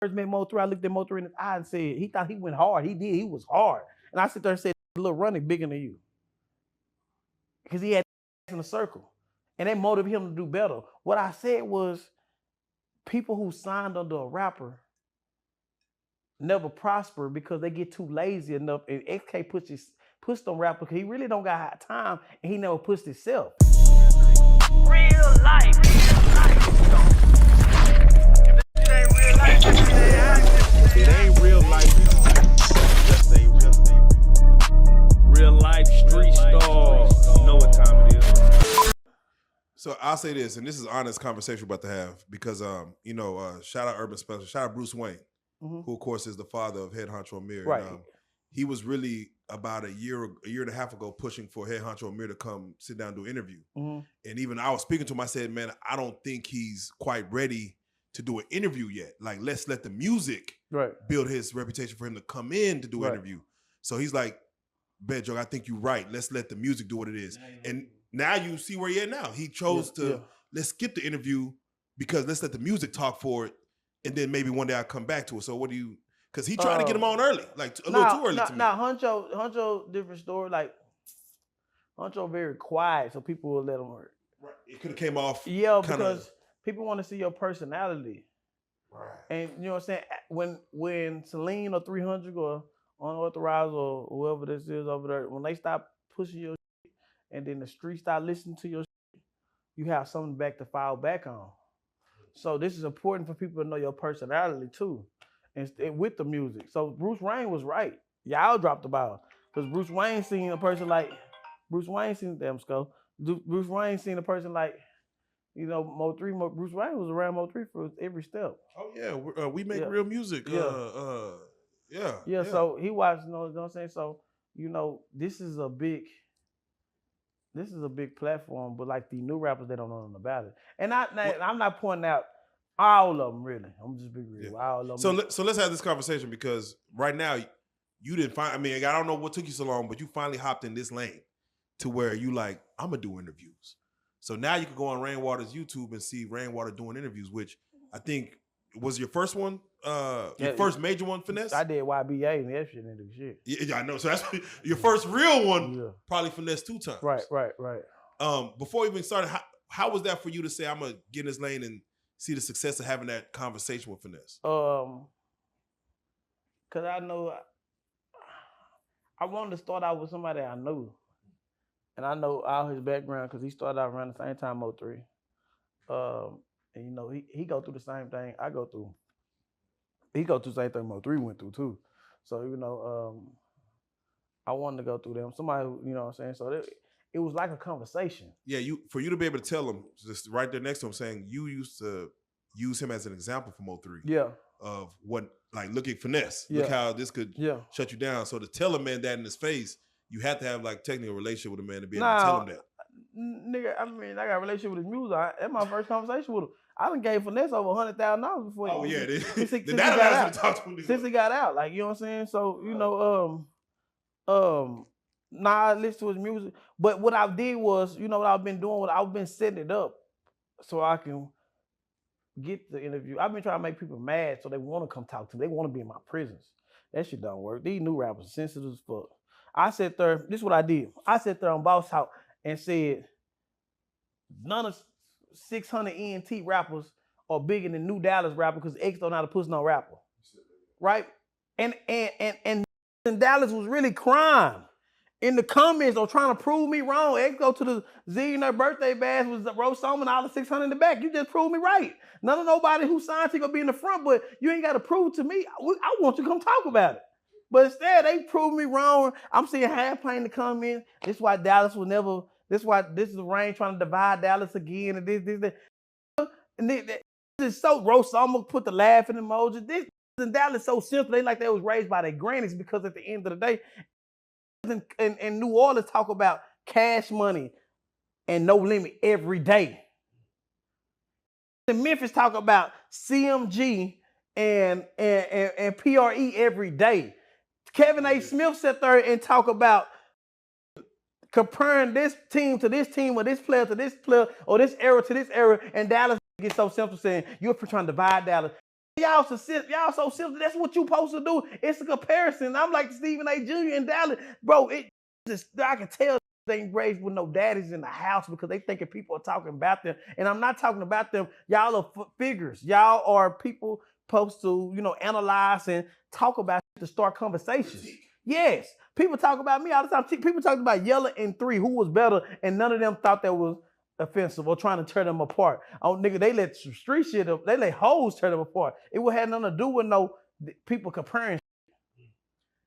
first met Mo3, I looked at Mo3 in his eye and said, he thought he went hard. He did. He was hard. And I sit there and said, Lil Ronnie bigger than you. Because he had in a circle. And that motivated him to do better. What I said was, people who signed under a rapper never prosper because they get too lazy enough. And XK pushed on rapper because he really don't got time and he never pushed himself. Real life. It ain't real life. Just ain't real. Real life street stars. Know what time it is. So I'll say this, and this is an honest conversation we're about to have because, shout out Urban Special, shout out Bruce Wayne, who of course is the father of Head Honcho Amir. Right. And, he was really about a year and a half ago pushing for Head Honcho Amir to come sit down and do an interview. And even I was speaking to him, I said, man, I don't think he's quite ready to do an interview yet. Like, let's let the music build his reputation for him to come in to do an interview. So he's like, bet, Joe, I think you're right. Let's let the music do what it is. And now you see where he's at now. He chose to, let's skip the interview because let's let the music talk for it. And then maybe one day I'll come back to it. So what do you, because he tried to get him on early, like a little too early to me. Now, Honcho, different story. Like, Honcho very quiet, so people will let him work. Right. It could have came off. Yeah, because people want to see your personality. Right. And you know what I'm saying? When Celine or 300 or Unauthorized or whoever this is over there, when they stop pushing your shit and then the street start listening to your shit, you have something back to fall back on. So this is important for people to know your personality too. And with the music. So Bruce Wayne was right. Y'all dropped the ball. Because Bruce Wayne seen a person like, Bruce Wayne seen a person like, Mo3, Bruce Wayne was around Mo3 for every step. Oh yeah, we make real music. Yeah, so he watched, you know what I'm saying? So, this is a big platform, but like the new rappers, they don't know nothing about it. And I'm not pointing out all of them, really. I'm just being real. All of them. So let's have this conversation because right now you didn't find. I mean, I don't know what took you so long, but you finally hopped in this lane to where you like, I'm gonna do interviews. So now you can go on Rainwater's YouTube and see Rainwater doing interviews, which I think was your first one, your first major one, Finesse. I did YBA and that shit into shit. Yeah, I know. So that's your first real one. Probably Finesse 2 times. Right. Before we even started, how was that for you to say I'm gonna get in this lane and see the success of having that conversation with Finesse? Cause I know I wanted to start out with somebody I knew. And I know all his background because he started out around the same time Mo3. And he go through the same thing I go through. He go through the same thing Mo3 went through too. So, I wanted to go through them. Somebody, you know what I'm saying? So it was like a conversation. Yeah, for you to be able to tell him, just right there next to him, saying you used to use him as an example for Mo3. Yeah. Of what, like, look at Finesse. Yeah. Look how this could shut you down. So to tell a man that in his face, you have to have like technical relationship with a man to be able to tell him that. Nigga, I mean, I got a relationship with his music. That's my first conversation with him. I done gave Finesse over $100,000 before. Since he got out, like, you know what I'm saying? So, I listen to his music. But what I did was, what I've been doing, I've been setting it up so I can get the interview. I've been trying to make people mad so they want to come talk to me. They want to be in my presence. That shit don't work. These new rappers are sensitive as fuck. I sat there, this is what I did. I sat there on Boss Talk and said, none of 600 ENT rappers are bigger than New Dallas rapper because X don't know how to push no rapper. Right? And Dallas was really crying. In the comments, or trying to prove me wrong. X go to the Zillionaire birthday bash with Rose Song and all the 600 in the back. You just proved me right. None of nobody who signed to gonna be in the front, but you ain't got to prove to me. I want you to come talk about it. But instead, they proved me wrong. I'm seeing half plane to come in. This is why Dallas will never. This is the Rain trying to divide Dallas again. And this. And this is so roast. I'm gonna put the laughing emoji. This in Dallas so simple. They like they was raised by their grannies because at the end of the day, and New Orleans talk about cash money and no limit every day. And Memphis talk about CMG and PRE every day. Kevin A. Smith sat there and talk about comparing this team to this team or this player to this player or this era to this era, and Dallas gets so simple saying, you're trying to divide Dallas. Y'all so simple. That's what you supposed to do. It's a comparison. I'm like Stephen A. Jr. in Dallas. Bro, it just I can tell they ain't raised with no daddies in the house because they thinking people are talking about them. And I'm not talking about them. Y'all are figures. Y'all are people supposed to, analyze and talk about to start conversations. Yes. People talk about me all the time. People talk about Yella and 3, who was better, and none of them thought that was offensive or trying to tear them apart. Oh, nigga, they let some street shit up. They let hoes tear them apart. It would have nothing to do with no people comparing.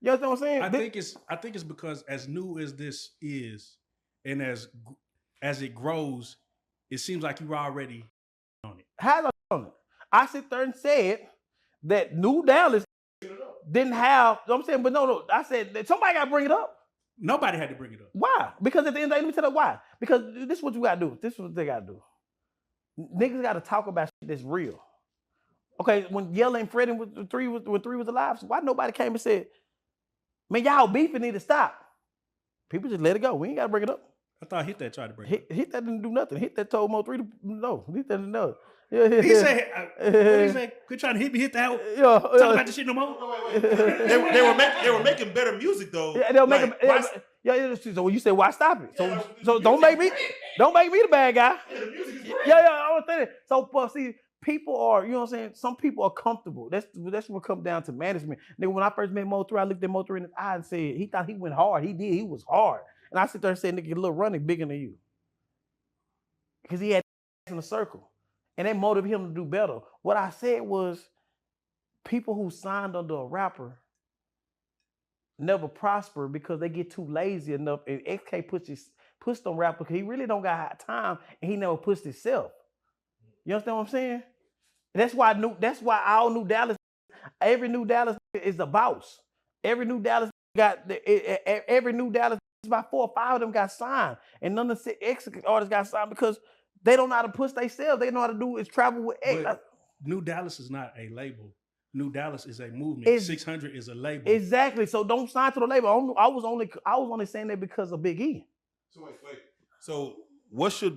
You understand what I'm saying? I think it's because as new as this is, and as it grows, it seems like you're already on it. How's I on it? I sit there and said that New Dallas didn't have. You know what I'm saying, but no. I said that somebody got to bring it up. Nobody had to bring it up. Why? Because at the end of the day, let me tell you why. Because this is what you gotta do. This is what they gotta do. Niggas gotta talk about shit that's real. Okay, when Yella and Freddie when 3 was alive, so why nobody came and said, man, y'all beefing need to stop? People just let it go. We ain't gotta bring it up. I thought Hit That tried to bring it up. Hit That didn't do nothing. Hit That told Mo3 to no. Hit That didn't know. He said, what did he say? Quit trying to hit me, hit that. Talk about this shit no more. They were making better music though. Yeah, they'll make so when you say why stop it? So don't make me the bad guy. I understand it. So but see, people are, you know what I'm saying? Some people are comfortable. That's what comes down to management. Nigga, when I first met Mo3, I looked at Mo3 in his eye and said, he thought he went hard. He did, he was hard. And I sit there and said, nigga, a little running bigger than you. Because he had in a circle. And that motivated him to do better. What I said was, people who signed under a rapper never prosper because they get too lazy enough. And XK pushed on rapper because he really don't got time and he never pushed himself. You understand what I'm saying? That's why all New Dallas, every New Dallas is a boss. Every New Dallas about 4 or 5 of them got signed, and none of the X artists got signed because they don't know how to push themselves. They know how to do is travel with X. New Dallas is not a label. New Dallas is a movement. 600 is a label. Exactly. So don't sign to the label. I was only saying that because of Big E. So wait. So what should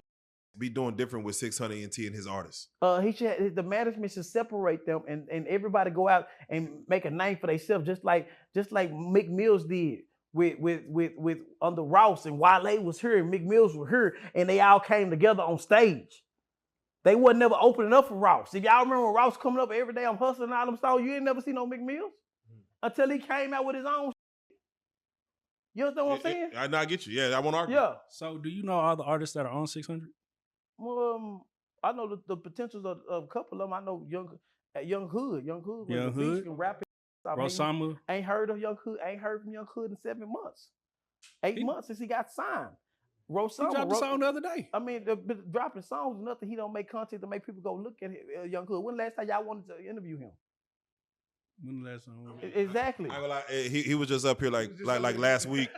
be doing different with 600 NT and his artists? The management should separate them and everybody go out and make a name for themselves, just like Mick Mills did with under Ross, and Wale was here and Mick Mills were here, and they all came together on stage. They wasn't never opening up for Ross. If y'all remember Ross coming up every day, I'm hustling all them songs, you ain't never seen no Mick Mills until he came out with his own. You understand what I'm saying? I get you. Yeah, I won't argue. Yeah. So do you know all the artists that are on 600? I know the potentials of a couple of them. I know Young Hood. Young Hood can rap. Rosama. Ain't heard of Young Hood. Ain't heard from Young Hood in 7 months. 8 months since he got signed. Rosama. He dropped a song the other day. I mean, dropping songs is nothing. He don't make content to make people go look at Young Hood. When last time y'all wanted to interview him? When the last time? Exactly. He was just up here like last week.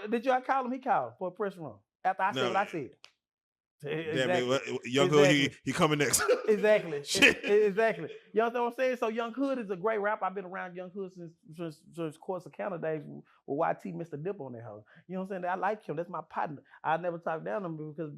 Did y'all call him? He called for a press run after I said what I said. Exactly. Young Hood, he coming next. Exactly. Exactly. You know what I'm saying? So Young Hood is a great rapper. I've been around Young Hood since Course of Counter days with YT Mr. Dip on that hoe. You know what I'm saying? I like him. That's my partner. I never talked down to him because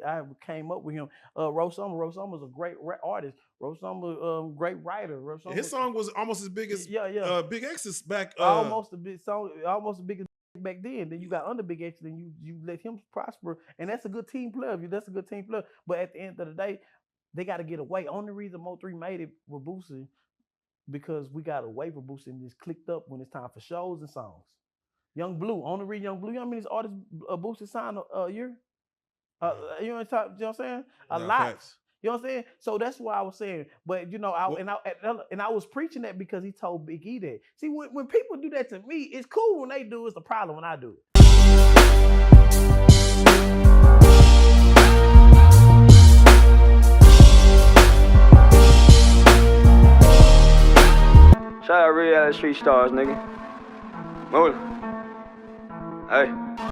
I came up with him. Rosama is a great artist. Rosama, great writer. His song was almost as big as Big X's back. Almost a big song. Almost as big as back then. Then you got under Big X, then you let him prosper, and that's a good team player. That's a good team player. But at the end of the day, they got to get away. Only reason Mo3 made it with Boosie because we got away from Boosie and just clicked up when it's time for shows and songs. Young Blue, only reason Young Blue. You know how many artists Boosie signed a year? You know what I'm saying? A lot. Facts. You know what I'm saying? So that's what I was saying. But you know, I was preaching that because he told Big E that. See, when people do that to me, it's cool when they do. It's the problem when I do it. Shout out Reallyfe Street Starz, nigga. Move. Hey.